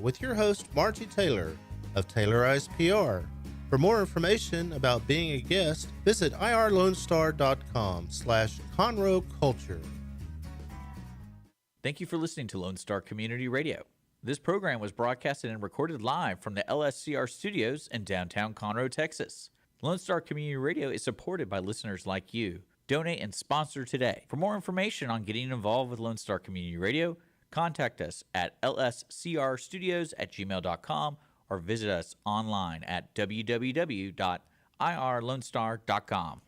with your host, Margie Taylor of Taylorized PR. For more information about being a guest, visit irlonestar.com/Conroe Culture. Thank you for listening to Lone Star Community Radio. This program was broadcasted and recorded live from the LSCR studios in downtown Conroe, Texas. Lone Star Community Radio is supported by listeners like you. Donate and sponsor today. For more information on getting involved with Lone Star Community Radio, contact us at lscrstudios@gmail.com or visit us online at www.irlonestar.com.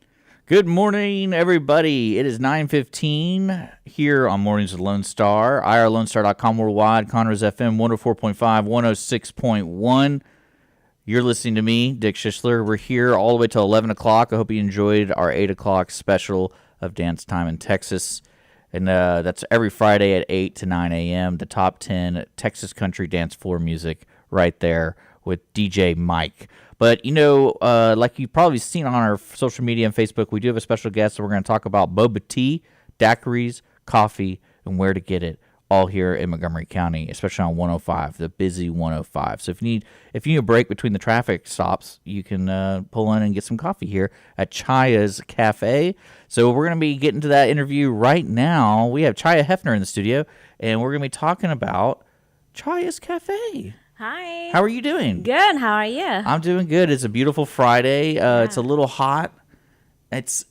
Good morning, everybody. It is 9:15 here on Mornings with Lone Star, irlonestar.com worldwide, Conroe's FM 104.5, 106.1. You're listening to me, Dick Schishler. We're here all the way till 11 o'clock. I hope you enjoyed our 8 o'clock special of Dance Time in Texas. And that's every Friday at 8 to 9 a.m., the top 10 Texas country dance floor music right there with DJ Mike. But, you know, like you've probably seen on our social media and Facebook, we do have a special guest, so we're going to talk about Boba Tea, Daiquiris, coffee, and where to get it, all here in Montgomery County, especially on 105, the busy 105. So if you need a break between the traffic stops, you can pull in and get some coffee here at Caya's Cafe. So we're going to be getting to that interview right now. We have Caya Hefner in the studio, and we're going to be talking about Caya's Cafe. Hi. How are you doing? Good. How are you? I'm doing good. It's a beautiful Friday. It's a little hot. This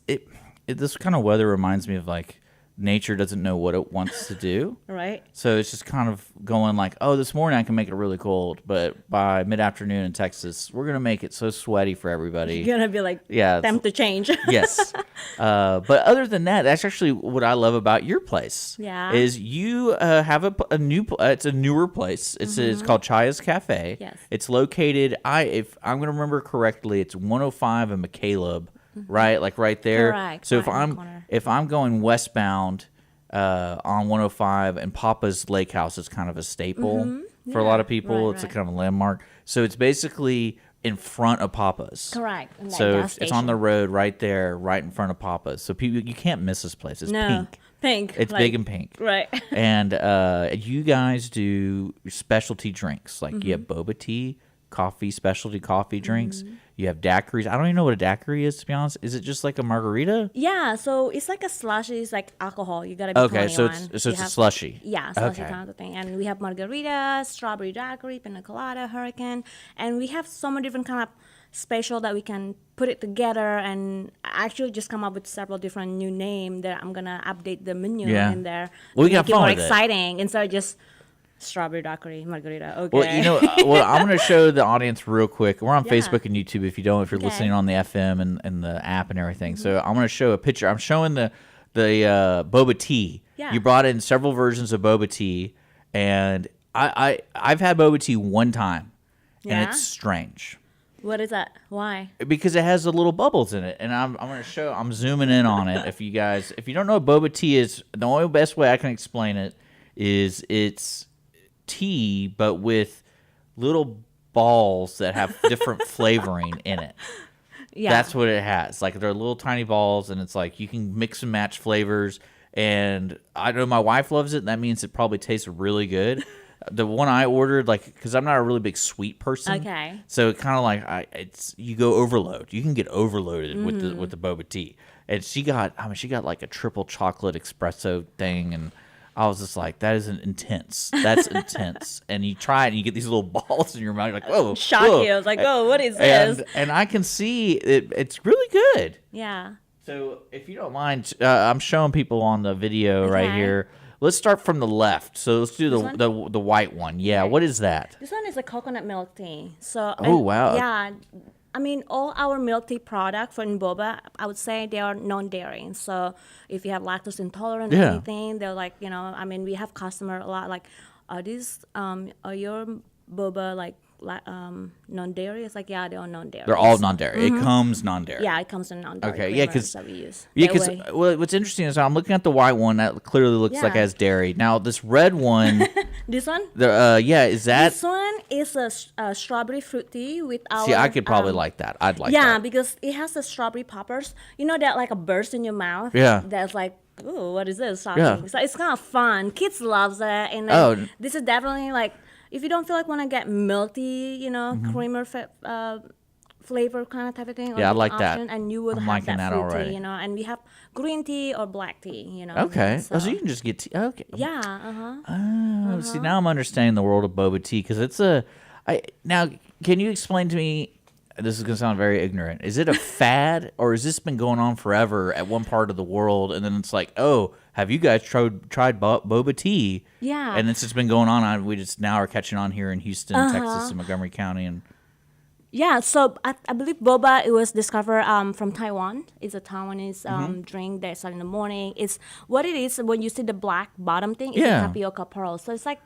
kind of weather reminds me of like nature doesn't know what it wants to do. Right. So it's just kind of going like, oh, this morning I can make it really cold, but by mid-afternoon in Texas, we're going to make it so sweaty for everybody. You're going to be like, time to change. Yes. But other than that, that's actually what I love about your place. Yeah. Is you have a new, it's a newer place. It's called Caya's Cafe. Yes. It's located, if I'm going to remember correctly, it's 105 in McCaleb. Right, like right there. Correct. So Right if I'm going westbound on 105, and Papa's Lake House is kind of a staple for a lot of people. It's a kind of a landmark. So it's basically in front of Papa's. Correct. So it's on the road right there, right in front of Papa's. So people, you can't miss this place. It's pink. Pink. It's big and pink. Right. And you guys do specialty drinks. Like you have Boba Tea, specialty coffee drinks. You have daiquiris. I don't even know what a daiquiri is, to be honest. Is it just like a margarita? Yeah, so it's like a slushy. It's like alcohol. You gotta be 21. Okay, so it's a slushy. Yeah, slushy kind of thing. And we have margarita, strawberry daiquiri, pina colada, hurricane, and we have so many different kind of special that we can put it together. And I actually just come up with several different new names that I'm gonna update the menu in there. Well, we got make it fun more with exciting instead of just strawberry daiquiri margarita. Okay. Well, you know, I'm going to show the audience real quick. We're on Facebook and YouTube if you're listening on the FM and the app and everything. So I'm going to show a picture. I'm showing the Boba Tea. Yeah. You brought in several versions of Boba Tea, and I've had Boba Tea one time, and it's strange. What is that? Why? Because it has the little bubbles in it, and I'm going to show. I'm zooming in on it. If you don't know what Boba Tea is, the only best way I can explain it is it's tea, but with little balls that have different flavoring in it. Yeah, that's what it has. Like they're little tiny balls, and it's like you can mix and match flavors. And I know my wife loves it, and that means it probably tastes really good. The one I ordered, like, because I'm not a really big sweet person, okay. So it kind of like you go overload. You can get overloaded with the Boba Tea. And she got like a triple chocolate espresso thing, and I was just like, that isn't intense. That's intense. And you try it, and you get these little balls in your mouth. You're like, whoa. Shock you. I was like, oh, what is this? And I can see it's really good. Yeah. So if you don't mind, I'm showing people on the video right here. Let's start from the left. So let's do the white one. Yeah, what is that? This one is a coconut milk tea. So wow. Yeah. I mean, all our milk tea products for Boba, I would say they are non-dairy. So if you have lactose intolerant or anything, they're like, you know, I mean, we have customer a lot like, are your Boba like non-dairy? It's like, yeah, they're all non-dairy. They're all non-dairy. It comes non-dairy. Yeah, it comes in non-dairy. Okay, yeah, because that we use. What's interesting is I'm looking at the white one that clearly looks like it has dairy. Now this red one, this one, is that? This one is a strawberry fruit tea with our. See, I could probably like that. I'd like that. Yeah, because it has the strawberry poppers. You know that like a burst in your mouth. Yeah. That's like, ooh, what is this? Yeah. So it's kind of fun. Kids loves it, and this is definitely like. if you don't feel like want to get milky, creamer flavor kind of type of thing. Yeah, I like that. And you would I'm have liking that that fruity, already. and we have green tea or black tea, Okay. So, So you can just get tea. Okay. yeah, Oh, see, now I'm understanding the world of boba tea because it's now, can you explain to me? This is going to sound very ignorant. Is it a fad, or has this been going on forever at one part of the world, and then it's like, oh, have you guys tried boba tea? Yeah. And it's just been going on. We just now are catching on here in Houston, Texas, and Montgomery County, and Yeah, so I believe boba, it was discovered from Taiwan. It's a Taiwanese drink they sell in the morning. It's what it is when you see the black bottom thing. It's a tapioca pearl. So it's like,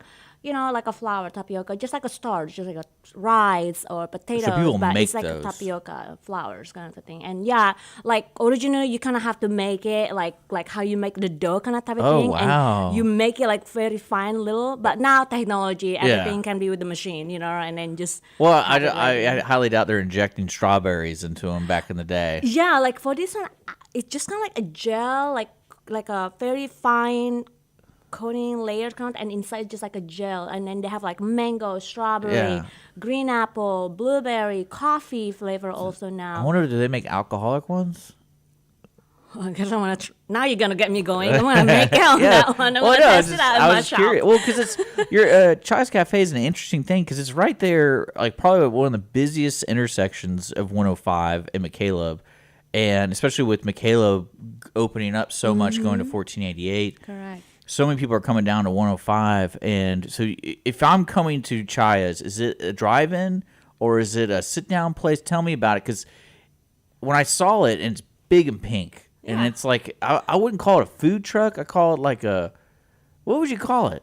like a flour tapioca, just like a starch, just like a rice or potatoes. So people but make it's like those. a tapioca flours kind of a thing. And yeah, like originally you kind of have to make it like how you make the dough kind of type of thing. Wow. And you make it like very fine little. But now technology, everything can be with the machine, and then just. Well, I highly doubt they're injecting strawberries into them back in the day. Yeah, like for this one, it's just kind of like a gel, like a very fine coating layer count, and inside just like a gel. And then they have like mango, strawberry, green apple, blueberry, coffee flavor also I now. wonder, do they make alcoholic ones? I guess I want to. Now you're gonna get me going. I want to make out that one. I want to test it out in I my was shop. curious. Well, because it's your Chaya's Cafe is an interesting thing because it's right there, like probably one of the busiest intersections of 105 in McCaleb, and especially with McCaleb opening up so much, going to 1488. Correct. So many people are coming down to 105, and so if I'm coming to Chaya's, is it a drive-in or is it a sit-down place? Tell me about it, because when I saw it, and it's big and pink. And it's like, I wouldn't call it a food truck. I call it like what would you call it?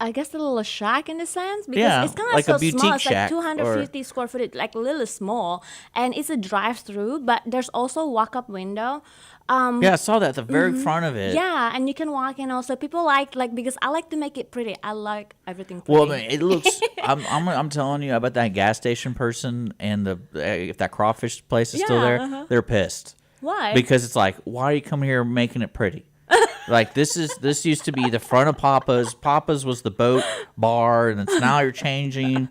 I guess a little shack in a sense, because it's kind of like so a boutique small. It's like shack 250 square foot, like a little small, and it's a drive-through. But there's also a walk-up window. Yeah, I saw that at the very front of it. Yeah, and you can walk in also. People like because I like to make it pretty. I like everything pretty. Well, I mean, it looks. I'm telling you, I bet that gas station person and if that crawfish place is still there, they're pissed. Why? Because it's like, why are you coming here making it pretty? Like this used to be the front of Papa's. Papa's was the boat bar, and now you're changing.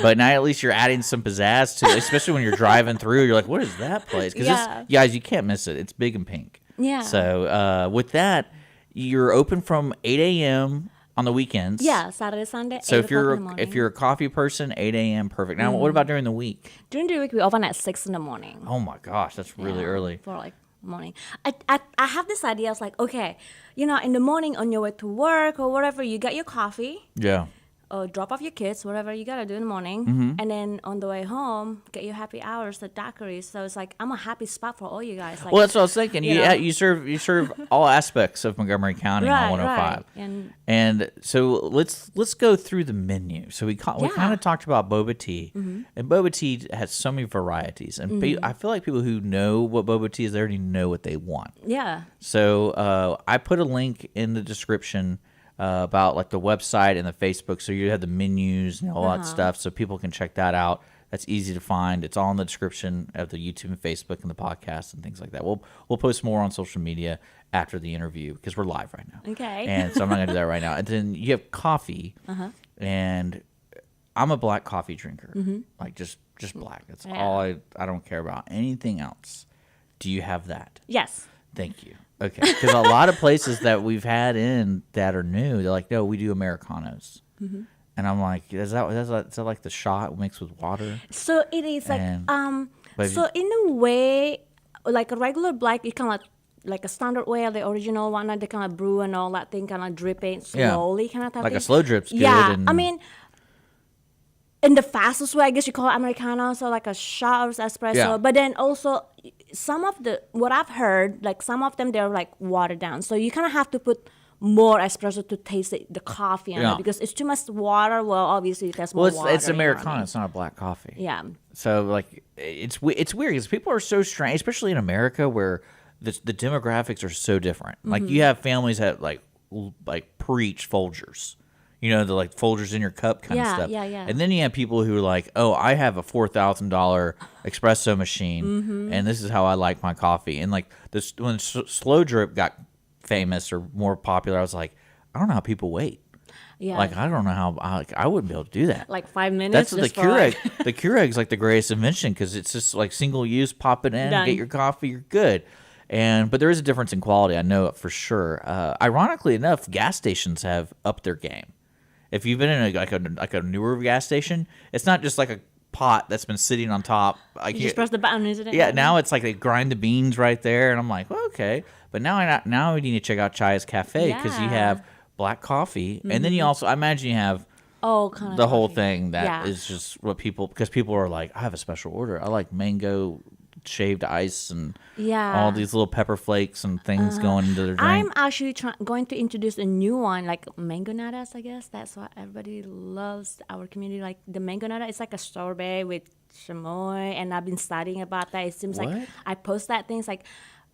But now at least you're adding some pizzazz to it, especially when you're driving through. You're like, what is that place? Because guys, you can't miss it. It's big and pink. Yeah. So with that, you're open from 8 a.m. on the weekends. Yeah, Saturday, Sunday. So 8 o'clock in the morning. if you're a coffee person, 8 a.m. perfect. Now, what about during the week? During the week, we open at 6 in the morning. Oh my gosh, that's really early. For like morning. I have this idea. I was like, okay, in the morning on your way to work or whatever, you get your coffee. Yeah. Or drop off your kids, whatever you gotta do in the morning, and then on the way home, get your happy hours at Daiquiris. So it's like I'm a happy spot for all you guys. Like, Well, that's what I was thinking. You serve all aspects of Montgomery County on 105. Right. And so let's go through the menu. So we kind of talked about boba tea, and boba tea has so many varieties, and I feel like people who know what boba tea is, they already know what they want. Yeah. So I put a link in the description about like the website and the Facebook, so you have the menus and all that stuff, so people can check that out. That's easy to find. It's all in the description of the YouTube and Facebook and the podcast and things like that. We'll post more on social media after the interview because we're live right now. Okay. And so I'm not gonna do that right now. And then you have coffee, and I'm a black coffee drinker, like just black. That's all I don't care about anything else. Do you have that? Yes. Thank you. Okay, because a lot of places that we've had in that are new, they're like, no, we do Americanos. And I'm like, is that like the shot mixed with water? So it is like, but so in a way, like a regular black, you kind of like a standard way, the original one, they kind of brew and all that thing, kind of drip it slowly, kind of type like thing. a slow drip's good. Yeah, I mean, in the fastest way, I guess you call it Americano, so like a shot of espresso. Yeah. But then also, some of what I've heard, like some of them, they're like watered down. So you kind of have to put more espresso to taste the coffee on it, because it's too much water. Well, obviously it has more water. Well, it's Americano. It's not a black coffee. Yeah. So like it's weird because people are so strange, especially in America where the demographics are so different. Like you have families that like preach Folgers. The like Folgers in your cup kind of stuff. Yeah. And then you have people who are like, oh, I have a $4,000 espresso machine, and this is how I like my coffee. And like this, when slow drip got famous or more popular, I was like, I don't know how people wait. Yeah. Like, I don't know how I wouldn't be able to do that. Like 5 minutes. That's the just for, like- Keurig. The Keurig's like the greatest invention because it's just like single use. Pop it in, Done. get your coffee, you're good. But there is a difference in quality. I know it for sure. Ironically enough, gas stations have upped their game. If you've been in a newer gas station, it's not just like a pot that's been sitting on top. You just press the button, isn't it? Yeah, now it's like they grind the beans right there, and I'm like, well, okay. But now we need to check out Caya's Cafe because you Yeah. have black coffee, and then you also, I imagine you have kind of the whole coffee. thing that is Yeah. just what because people are like, I have a special order. I like mango shaved ice and Yeah. all these little pepper flakes and things going into their drink. I'm actually going to introduce a new one, like mango nadas. I guess that's what everybody loves. Our community, like the mango nada. It's like a sorbet with chamoy, and I've been studying about that. It seems What? like I post that things like,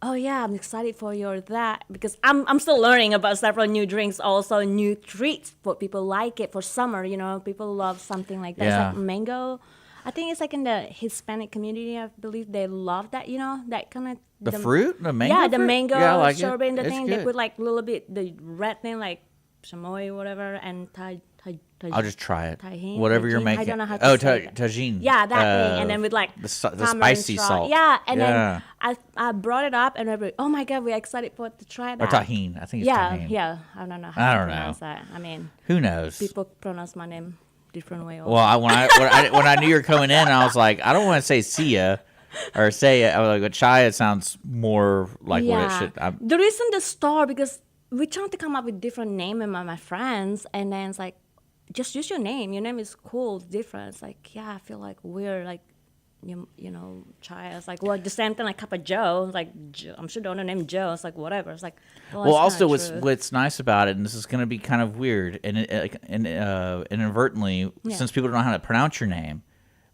oh yeah, I'm excited for your that because I'm still learning about several new drinks, also new treats for people like it for summer. People love something like that. Yeah. It's like mango. I think it's like in the Hispanic community. I believe they love that. That kind of the fruit, the mango. yeah, the fruit? mango Yeah, I like sorbet it. and the It's thing. good. They put like a little bit the red thing like chamoy, whatever, and I'll just try it. Tajin, Whatever you're tajin, making. I don't know how to say that. Tagine. Yeah, that thing, and then with like the tamarind spicy straw. salt. Yeah, and Yeah. then I brought it up, and everybody, oh my god, we're excited to try that. Or tahine. I think it's Yeah, tahine. yeah. I don't know I how to don't know. pronounce that. I mean, Who knows? people pronounce my name different way. Also. Well, when I knew you were coming in, I was like, I don't want to say Sia or say it. I was like, Chaya sounds more like what it should. The reason the store because we trying to come up with different name with my friends, and then it's like, just use your name. Your name is cool, it's different. It's like, yeah, I feel like weird, like Chaya. It's like, well, the same thing like Cup of Joe. It's like I'm sure the owner named Joe. It's like whatever. It's like, Well, also what's what's nice about it, and this is going to be kind of weird, and inadvertently, since people don't know how to pronounce your name,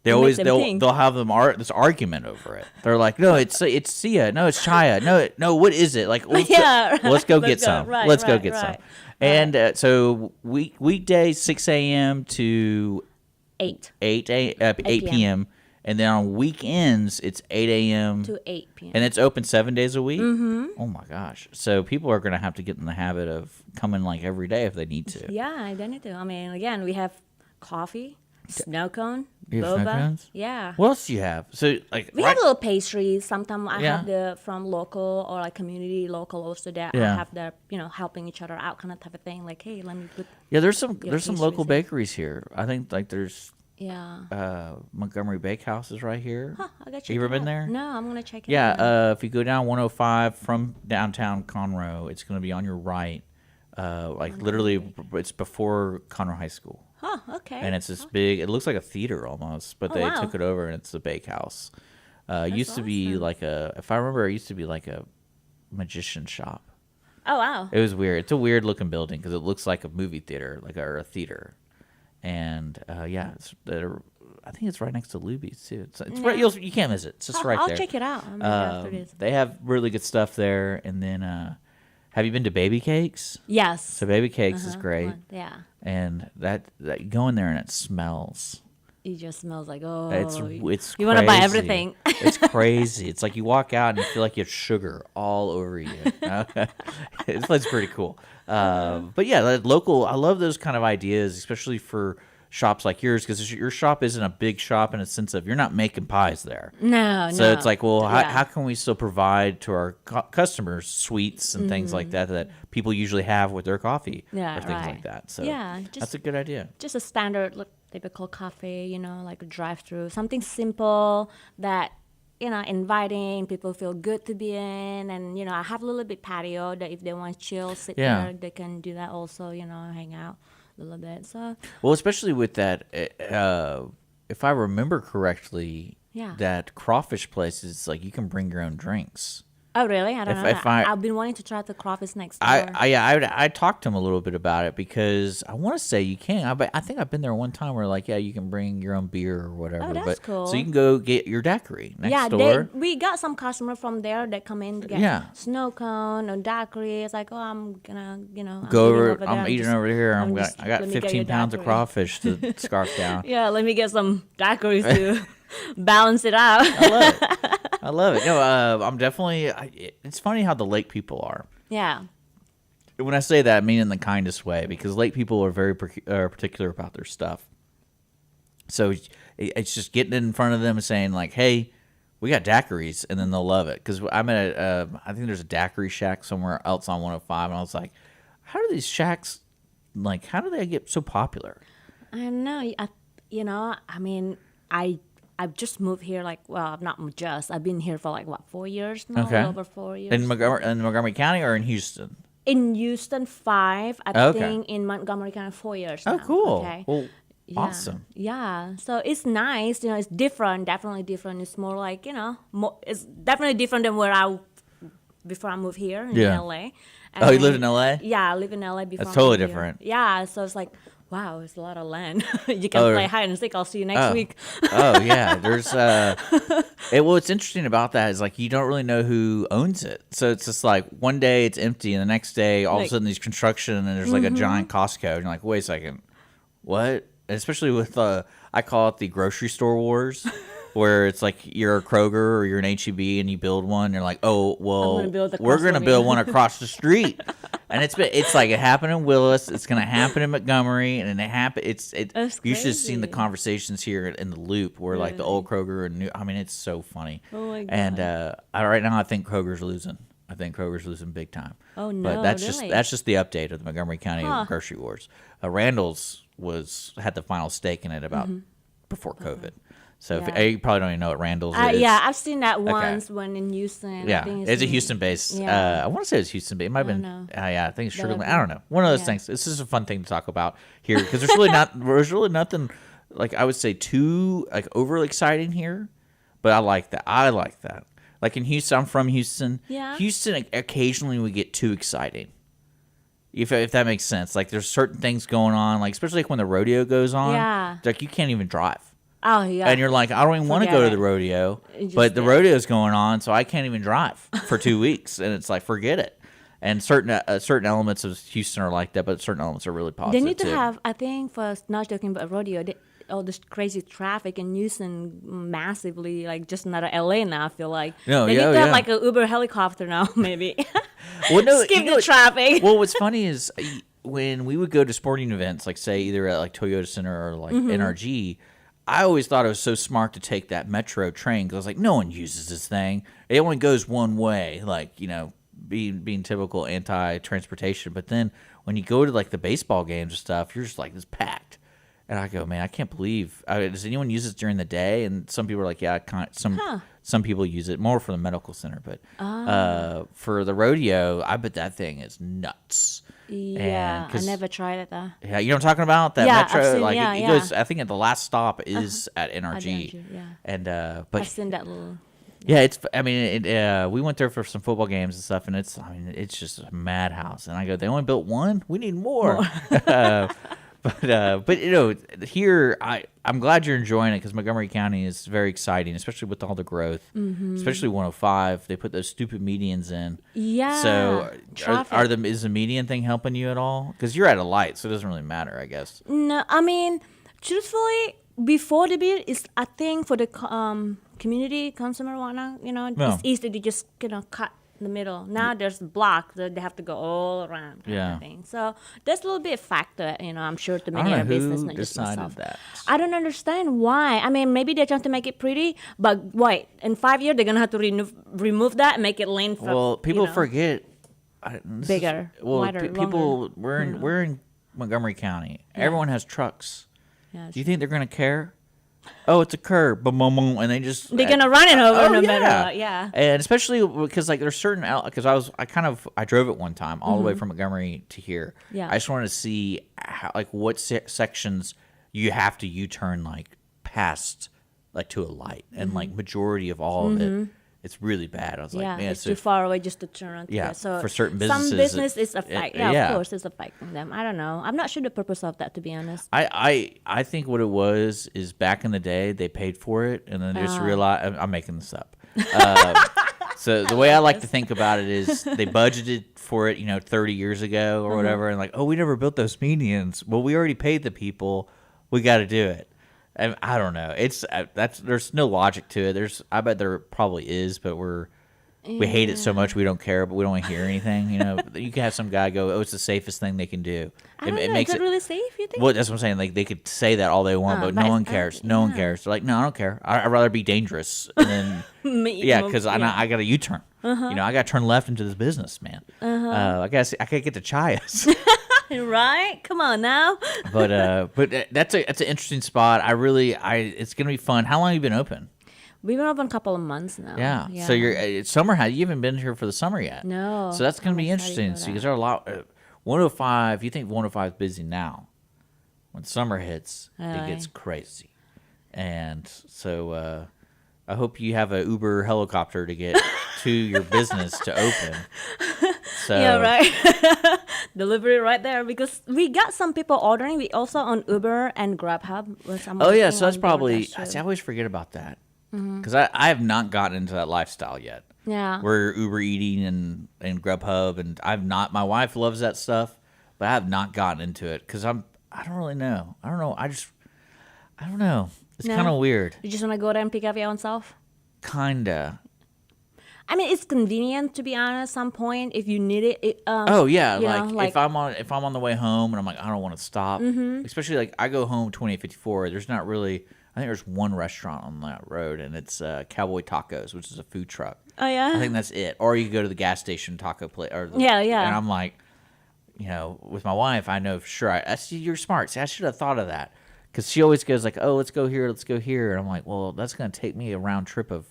they'll have this argument over it. They're like, no, it's Sia, no, it's Chaya, no, what is it? Like, let's go get some. Let's go get some. And so weekday 6 a.m. to 8 p.m. And then on weekends, it's 8 a.m. to 8 p.m. And it's open 7 days a week? Mm-hmm. Oh, my gosh. So people are going to have to get in the habit of coming like every day if they need to. Yeah, they need to. I mean, again, we have coffee, snow cone, You have snow boba. cones? Yeah. What else do you have? So like We have little pastries. Sometimes I Yeah. have from local or like community local also that I Yeah. have the helping each other out kind of type of thing. Like, hey, let me put there's some pastries local here. bakeries here. I think like there's Montgomery Bakehouse is right here. Huh, I got Have you ever been there? No, I'm gonna check it Yeah, out. if you go down 105 from downtown Conroe, it's going to be on your right. Literally, it's before Conroe High School. Huh, okay. And it's this big, it looks like a theater almost, but they wow. took it over and it's a bakehouse. It used to be like if I remember, it used to be like a magician shop. Oh, wow. It was weird. It's a weird looking building because it looks like a movie theater, or a theater. And I think it's right next to Luby's too. It's right, you can't miss it. It's just right I'll there. check it out. I'm after this. They have really good stuff there. And then, have you been to Baby Cakes? Yes. So Baby Cakes is great. Yeah. And that you go in there and it smells. It just smells like, oh. It's you want to buy crazy. everything. It's crazy. It's like you walk out and you feel like you have sugar all over you. It's pretty cool. But yeah, local. I love those kind of ideas, especially for shops like yours, because your shop isn't a big shop in a sense of you're not making pies there. No. So it's like, well, Yeah. how can we still provide to our customers sweets and things like that people usually have with their coffee Yeah, or things right. like that? So Yeah, that's a good idea. Just a standard, typical cafe, like a drive-through, something simple that, inviting, people feel good to be in. And, I have a little bit patio that if they want to chill, sit there, they can do that also, hang out a little bit. So, Well, especially with that, if I remember correctly, Yeah. that crawfish place is like you can bring your own drinks. oh, really? I don't know. if I- I've been wanting to try the crawfish next door. I talked to him a little bit about it because I want to say you can. I think I've been there one time where like, you can bring your own beer or whatever. Oh, that's but, cool. So you can go get your daiquiri next yeah, door. we got some customer from there that come in to get snow cone or daiquiri. It's like, oh, I'm gonna, Go I'm over. there I'm and eating just- over here. I got let me get 15 your pounds of daiquiri. crawfish to scarf down. Yeah, let me get some daiquiris to balance it out. I love it. No, I'm definitely. It's funny how the lake people are. Yeah. when I say that, I mean in the kindest way, because late people are very particular about their stuff. So it's just getting in front of them and saying like, "Hey, we got daiquiris," and then they'll love it. Because I'm at I think there's a daiquiri shack somewhere else on 105, and I was like, "How do these shacks, like, how do they get so popular?" I don't know. I mean, I've just moved here. Like, well, I've been here for like 4 years now. Okay. Over 4 years. In Montgomery County or in Houston? In Houston, 5. I Okay. think in Montgomery County, 4 years. Oh, now. cool. Okay. Well, Yeah. awesome. Yeah. So it's nice. It's different. Definitely different. It's more like it's definitely different than before I moved here in Yeah. LA. Oh, you lived in LA? Yeah, I lived in LA before. That's I totally moved here. different. Yeah. So it's like, wow, it's a lot of land. You can Oh, play hide and seek. I'll see you next week. Oh yeah, there's what's interesting about that is like you don't really know who owns it. So it's just like one day it's empty and the next day all of a Like- sudden there's construction and there's like a giant Costco and you're like, wait a second, what? And especially with I call it the grocery store wars. Where it's like you're a Kroger or you're an HEB and you build one, and you're like, oh well, gonna build we're across gonna from build you. one across the street, and it's like it happened in Willis, it's gonna happen in Montgomery, and it happen. That's You should have seen the crazy. conversations here in the Loop where like the old Kroger and new. I mean, it's so funny. Oh my God. And right now, I think Kroger's losing. I think Kroger's losing big time. Oh, But no, that's really? just the update of the Montgomery County grocery wars. Randall's had the final stake in it about before COVID. So Yeah. you probably don't even know what Randall's is. Yeah, I've seen that once when in Houston. I Yeah, think it's a in- Houston-based. Yeah. I want to say it's Houston, but it might have been. know. Yeah, I think it's Sugar That'd Land. I don't know. One of those yeah. things. This is a fun thing to talk about here because there's really nothing like I would say too like overly exciting here, but I like that. Like in Houston, I'm from Houston. Yeah. Houston occasionally we get too exciting. If that makes sense, like there's certain things going on, like especially like when the rodeo goes on. Yeah. Like you can't even drive. Oh yeah. And you're like, I don't even want to Forget go to it. the rodeo, Just but the get- rodeo's going on, so I can't even drive for 2 weeks. And it's like, forget it. And certain elements of Houston are like that, but certain elements are really They positive need to too. have, I think, for not joking about rodeo, all this crazy traffic in Houston massively, like just another LA now. I feel like No, they yeah, need to have yeah. like a Uber helicopter now, maybe. Well, no, Skip you know the what- traffic. Well, what's funny is when we would go to sporting events, like say either at like Toyota Center or like Mm-hmm. NRG, I always thought it was so smart to take that metro train because I was like, no one uses this thing. It only goes one way, like being typical anti-transportation. But then when you go to like the baseball games and stuff, you're just like it's packed. And I go, man, I can't believe. Does anyone use this during the day? And some people are like, yeah, some people use it more for the medical center, but for the rodeo, I bet that thing is nuts. Yeah, I 'cause- never tried it though. Yeah, you know what I'm talking about? That Yeah, metro, I've seen- like yeah, it yeah. goes. I think at the last stop is at NRG. NRG, yeah. And I've but seen that little. yeah, it's. I mean, we went there for some football games and stuff, and it's. I mean, it's just a madhouse. And I go, they only built one. We need more. But here I'm glad you're enjoying it because Montgomery County is very exciting, especially with all the growth, especially 105. They put those stupid medians in. Yeah. So traffic. is the median thing helping you at all? Because you're at a light, so it doesn't really matter, I guess. No, I mean, truthfully, before the bill is, I think for the community consumer whatnot, Yeah. it's easy to just cut the middle. Now there's block that they have to go all around. Kind Yeah. of thing. So there's a little bit of factor. I'm sure to I many don't know other business, who not just decided myself. that. I don't understand why. I mean, maybe they're trying to make it pretty, but wait, in 5 years they're gonna have to remove that and make it lane for. Well, people forget. Bigger, wider, people. longer. We're in Montgomery County. Everyone has trucks. Yeah, Do you think they're gonna care? Oh, it's a curb, boom, boom, boom, and they just they're gonna run it over Oh, no yeah. matter what. Yeah. And especially because like there's certain because I drove it one time all the way from Montgomery to here. Yeah. I just wanted to see how, like what sections you have to U-turn like past like to a light, and like majority of all of it, it's really bad. I was Yeah, like, man, it's too far away just to turn around. Yeah, So for certain some businesses, business is affect. Yeah, yeah. of course, it's affecting them. I don't know. I'm not sure the purpose of that, to be honest. I think what it was is back in the day they paid for it and then they just realized I'm making this up. So the way I like to think about it is they budgeted for it, 30 years ago or whatever, and like, oh, we never built those medians. Well, we already paid the people. We got to do it. And I don't know. There's no logic to it. I bet there probably is, but We hate it so much we don't care, but we don't want to hear anything. You know, you can have some guy go, "Oh, it's the safest thing they can do." I don't know. Makes Is it really safe, you think? Well, that's what I'm saying. Like they could say that all they want, but no one cares. No one cares. They're like, no, I don't care. I'd rather be dangerous. And then, because I got a U-turn. You know, I got to turn left into this business, man. I gotta get to Chaya's. Right? Come on now. but that's an interesting spot. It's gonna be fun. How long have you been open? We've been open a couple of months now. Yeah. So it's summer. You haven't been here for the summer yet. No. So that's gonna be interesting. So because there are a lot. 105. You think 105 is busy now? When summer hits, it gets crazy. And so I hope you have an Uber helicopter to get to your business to open. So yeah, right. Delivery right there because we got some people ordering. We also on Uber and Grubhub. Oh yeah, so that's probably. I always forget about that because I have not gotten into that lifestyle yet. Yeah, we're Uber eating and Grubhub, and I've not. My wife loves that stuff, but I have not gotten into it because I don't really know. I don't know. I don't know. It's kind of weird. You just want to go there and pick up your own self? Kinda. I mean, it's convenient to be honest. Some point, if you need it. Oh yeah, like if I'm on the way home and I'm like I don't want to stop, especially like I go home 2854. There's not really. I think there's one restaurant on that road, and it's Cowboy Tacos, which is a food truck. Oh yeah. I think that's it. Or you go to the gas station taco place. Yeah. And I'm like, you know, with my wife, I know for sure. I see you're smart. See, I should have thought of that because she always goes like, "Oh, let's go here, let's go here," and I'm like, "Well, that's gonna take me a round trip of."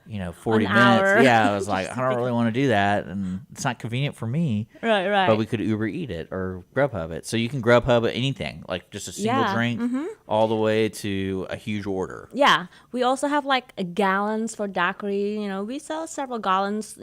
40 minutes. Hour. Yeah, I was like, I don't really want to do that, and it's not convenient for me. Right. But we could Uber eat it or Grubhub it. So you can Grubhub anything, like just a single drink, all the way to a huge order. Yeah, we also have like gallons for daiquiri. We sell several gallons.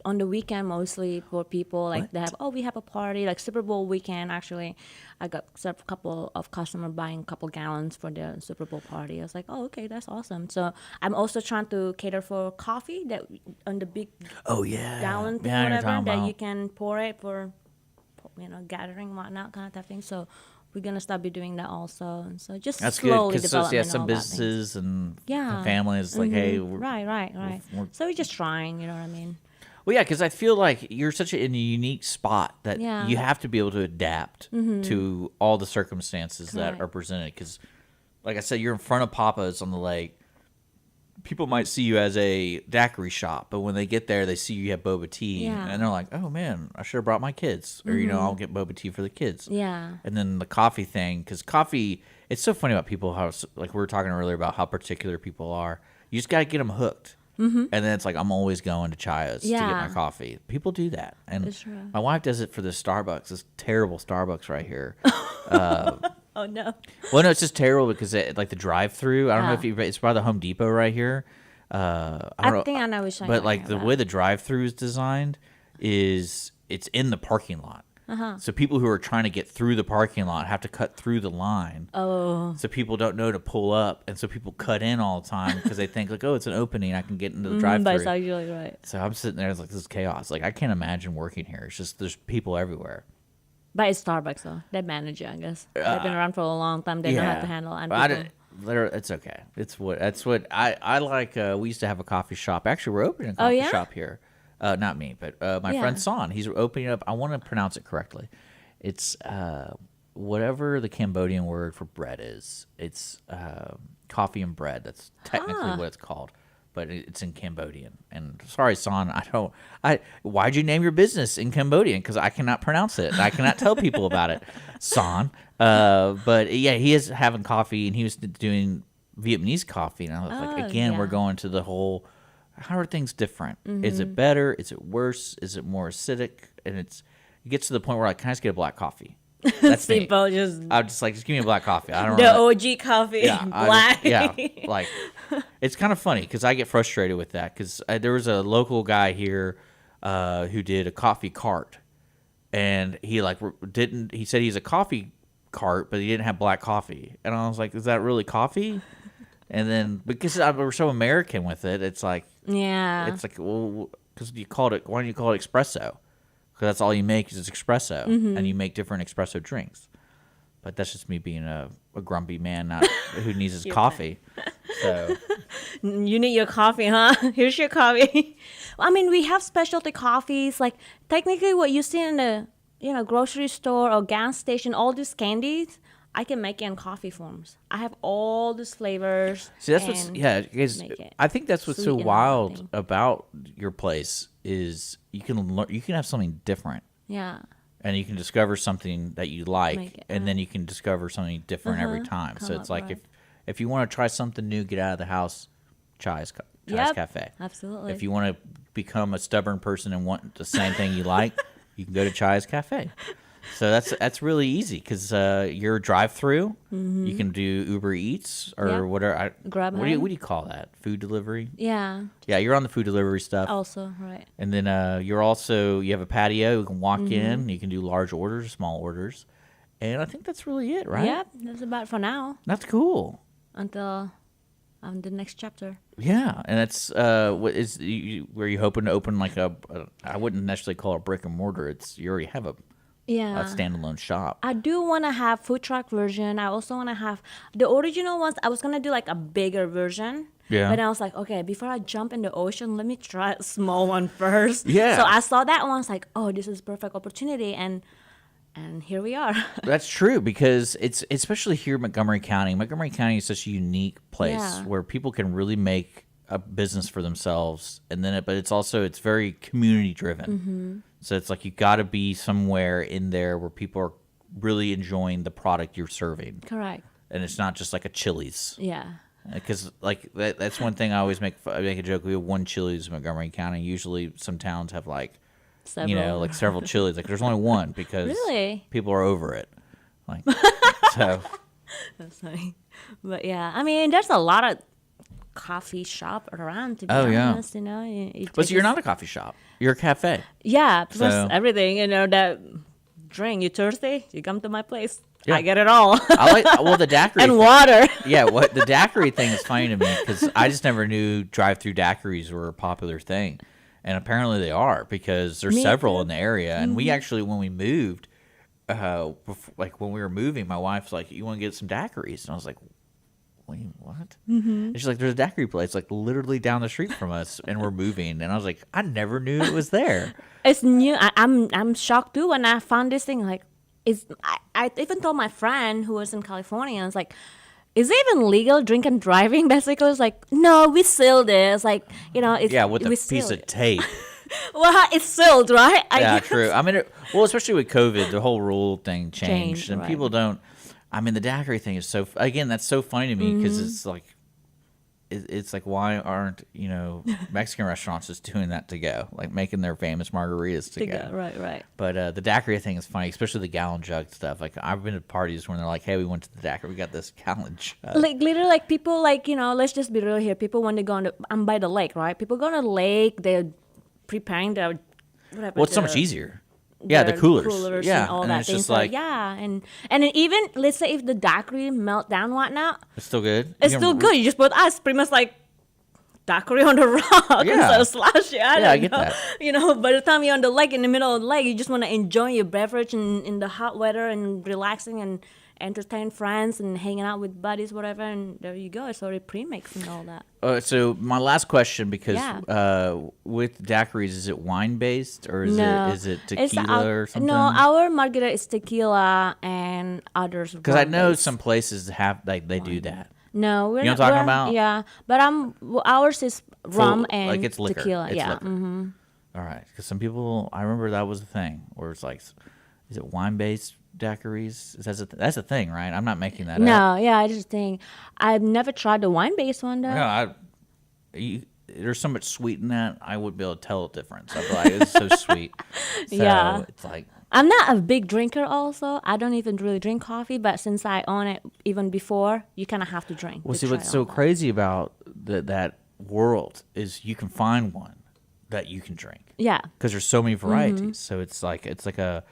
On the weekend mostly for people like they have. Oh, we have a party like Super Bowl weekend. Actually, I got a couple of customers buying a couple gallons for the Super Bowl party. I was like, oh, okay, that's awesome. So I'm also trying to cater for coffee that on the big gallon thing, whatever that you can pour it for, gathering whatnot kind of thing. So we're gonna start be doing that also. And so just that's slowly good because some all businesses and families like, hey, right. So we're just trying. You know what I mean? Well, yeah, because I feel like you're in a unique spot that you have to be able to adapt to all the circumstances that are presented. Because, like I said, you're in front of Papa's on the lake. People might see you as a daiquiri shop, but when they get there, they see you have boba tea, and they're like, "Oh man, I should have brought my kids," or I'll get boba tea for the kids. Yeah. And then the coffee thing, because coffee, it's so funny about people how like we were talking earlier about how particular people are. You just got to get them hooked. And then it's like I'm always going to Chaya's to get my coffee. People do that, and my wife does it for the Starbucks. This terrible Starbucks right here. Oh no! Well, no, it's just terrible because like the drive-through. I don't know if it's by the Home Depot right here. I think I know which one. But like the way the drive-through is designed is it's in the parking lot. So people who are trying to get through the parking lot have to cut through the line. Oh. So people don't know to pull up, and so people cut in all the time because they think like, oh, it's an opening, I can get into the drive-thru. But it's actually right. So I'm sitting there, it's like this is chaos. Like I can't imagine working here. It's just there's people everywhere. But it's Starbucks though. They manage it, I guess. They've been around for a long time. They know how to handle it. It's okay. That's what I like. We used to have a coffee shop. Actually, we're opening a coffee shop here. Not me, but my friend Son. He's opening up. I want to pronounce it correctly. It's whatever the Cambodian word for bread is. It's coffee and bread. That's technically what it's called, but it's in Cambodian. And sorry, Son, why'd you name your business in Cambodian? Because I cannot pronounce it. I cannot tell people about it, Son. But yeah, he is having coffee, and he was doing Vietnamese coffee. And I was like, again, we're going to the whole. How are things different? Is it better? Is it worse? Is it more acidic? And it gets to the point where I can I just get a black coffee? That's me. I'm just like, just give me a black coffee. I don't know. The OG coffee, black. Like it's kind of funny because I get frustrated with that because there was a local guy here who did a coffee cart, and he he said he's a coffee cart, but he didn't have black coffee, and I was like, is that really coffee? And then because we're so American with it, it's like it's like well because you called it. Why don't you call it espresso? Because that's all you make is espresso, and you make different espresso drinks. But that's just me being a grumpy man, not who needs his coffee. So You need your coffee, huh? Here's your coffee. I mean, we have specialty coffees. Like technically, what you see in the grocery store or gas station, all these candies, I can make it in coffee forms. I have all these flavors. see, that's what's because make it I think that's what's so sweet and wild everything. about your place is you can have something different. Yeah. And you can discover something that you like, Make it, and then you can discover something different every time. So Come it's up, like right. if you want to try something new, get out of the house, Chaya's Yep, Cafe. absolutely. If you want to become a stubborn person and want the same thing you like, you can go to Chaya's Cafe. So that's really easy because you're a drive-through. You can do Uber Eats or Yep. whatever. Grab what do you call that? Food delivery? Yeah. Yeah, you're on the food delivery stuff. Also, right. And then you have a patio. You can walk in. You can do large orders, small orders. And I think that's really it, right? Yep. That's about it for now That's cool. until the next chapter. Yeah, and that's were you hoping to open like I wouldn't necessarily call it a brick and mortar. You already have a Yeah. standalone shop. I do want to have food truck version. I also want to have the original ones. I was going to do like a bigger version. Yeah. But I was like, okay, before I jump in the ocean, let me try a small one first. Yeah. So I saw that one. I was like, oh, this is perfect opportunity. And here we are. That's true because it's especially here in Montgomery County. Montgomery County is such a unique place Yeah. where people can really make a business for themselves, and then but it's very community driven. Mm-hmm. So it's like you got to be somewhere in there where people are really enjoying the product you're serving, Correct. and it's not just like a Chili's. Yeah. Because like that's one thing I always make a joke. We have one Chili's in Montgomery County. Usually, some towns have like Several. like several Chili's. Like there's only one because Really? people are over it. Like so. That's funny. But yeah, I mean, there's a lot of coffee shop around, to be Oh, yeah. honest, But so you're not a coffee shop. You're a cafe. Yeah, plus So- everything, that drink. You thirsty? You come to my place. Yeah. I get it all. I like the daiquiri. And thing- water. Yeah, what the daiquiri thing is funny to me because I just never knew drive-through daiquiris were a popular thing, and apparently they are because there's Me several too. in the area. And we actually, when we moved, when we were moving, my wife's like, "You want to get some daiquiris?" And I was like, "Wait, what?" And she's like, "There's a daiquiri place like literally down the street from us, and we're moving." And I was like, "I never knew it was there." It's new. I'm shocked too when I found this thing. Like, I even told my friend who was in California. I was like, "Is it even legal drink and driving?" Basically, it's like, "No, we sealed it." It's like, it's Yeah, with a we piece sealed of it. tape. Well, it's sealed, right? I Yeah, guess. true. I mean, especially with COVID, the whole rule thing changed, and right. people don't. I mean, the daiquiri thing is so. Again, that's so funny to me because it's like, it's like, why aren't Mexican restaurants just doing that to go, like making their famous margaritas to go? Right. But the daiquiri thing is funny, especially the gallon jug stuff. Like I've been to parties when they're like, "Hey, we went to the daiquiri, we got this gallon jug." Like literally, like people, like let's just be real here. People when they go I'm by the lake, right? People go on the lake, they're preparing their whatever. Well, it's so much easier. Yeah, the their coolers. Yeah, and all and that it's thing. just So, like yeah, and then even let's say if the daiquiri melt down, whatnot, it's still good. it's You still can- good. You just put ice, pretty much like daiquiri on the rock Yeah. instead of slash it. Yeah, I don't get know. that. By the time you're on the lake, in the middle of the lake, you just want to enjoy your beverage in the hot weather and relaxing and entertain friends and hanging out with buddies, whatever. And there you go. It's already pre-mixed and all that. So my last question, because Yeah. with daiquiris, is it wine based or is No, it It's tequila or something? No, our margarita is tequila and others. Because I know rum-based. some places have they do that. No, we're You know not. what I'm talking we're- about? Yeah, but ours is rum and like it's liquor. tequila. It's yeah. liquor. All right, because some people, I remember that was a thing where it's like, is it wine based daiquiris? That's a thing, right? I'm not making that up. No, yeah, I just think I've never tried the wine-based one though. No, there's so much sweet in that I would be able to tell the difference. I'd be like, it's so sweet. So Yeah. it's like, I'm not a big drinker. Also, I don't even really drink coffee. But since I own it, even before, you kind of have to drink. well, to see, try what's all so that. crazy about that world is you can find one that you can drink Yeah, because there's so many varieties. So it's like a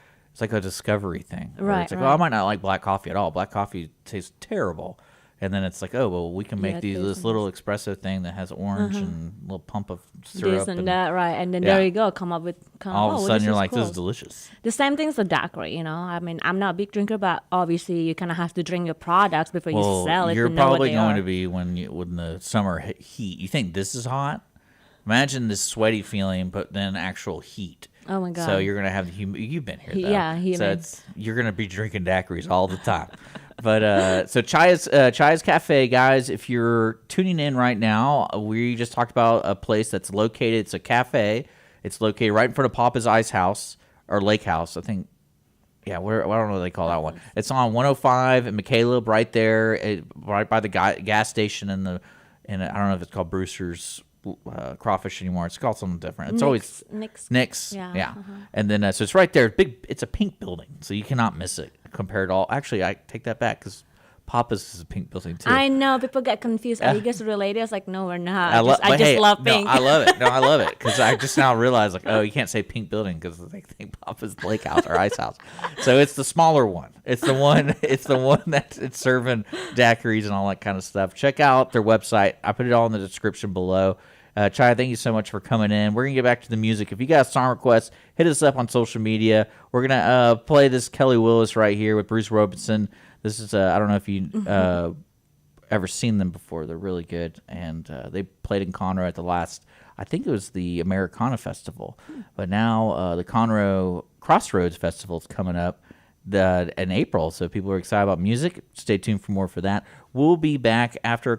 discovery thing. where Right, It's like, right. oh, I might not like black coffee at all. Black coffee tastes terrible. And then it's like, oh, well, we can make Yeah, this little espresso thing that has orange and a little pump of this syrup. and that, right? And then Yeah. there you go, come up with All of a sudden, you're like, cool. this is delicious. The same thing's a daiquiri, you know. I mean, I'm not a big drinker, but obviously you kind of have to drink your products before you sell it. You're to know what probably they going are. to be when the summer heat. You think this is hot? Imagine this sweaty feeling, but then actual heat. Oh my God. So you're gonna have the You've been here, though. Yeah, So humid. you're gonna be drinking daiquiris all the time. But so Chaya's Cafe, guys. If you're tuning in right now, we just talked about a place that's located. It's a cafe. It's located right in front of Papa's Ice House or Lake House, I think. Yeah, I don't know what they call that one. It's on 105 and McCaleb, right there, right by the gas station and I don't know if it's called Brewster's Crawfish anymore. It's called something different. It's always Nick's. Yeah. And then so it's right there. It's a pink building, so you cannot miss it. Compared to all, actually, I take that back because Papa's is a pink building too. I know people get confused. Are you guys related? I was like, no, we're not. I just love pink. No, I love it. No, I love it because I just now realize like, oh, you can't say pink building because they think Papa's Lake House or Ice House. So it's the smaller one. It's the one. It's the one that's serving daiquiris and all that kind of stuff. Check out their website. I put it all in the description below. Chaya, thank you so much for coming in. We're going to get back to the music. If you got song requests, hit us up on social media. We're going to play this Kelly Willis right here with Bruce Robinson. This is, I don't know if you ever seen them before. They're really good. And they played in Conroe at the last, I think it was the Americana Festival. But now the Conroe Crossroads Festival is coming up in April. So people are excited about music. Stay tuned for more for that. We'll be back after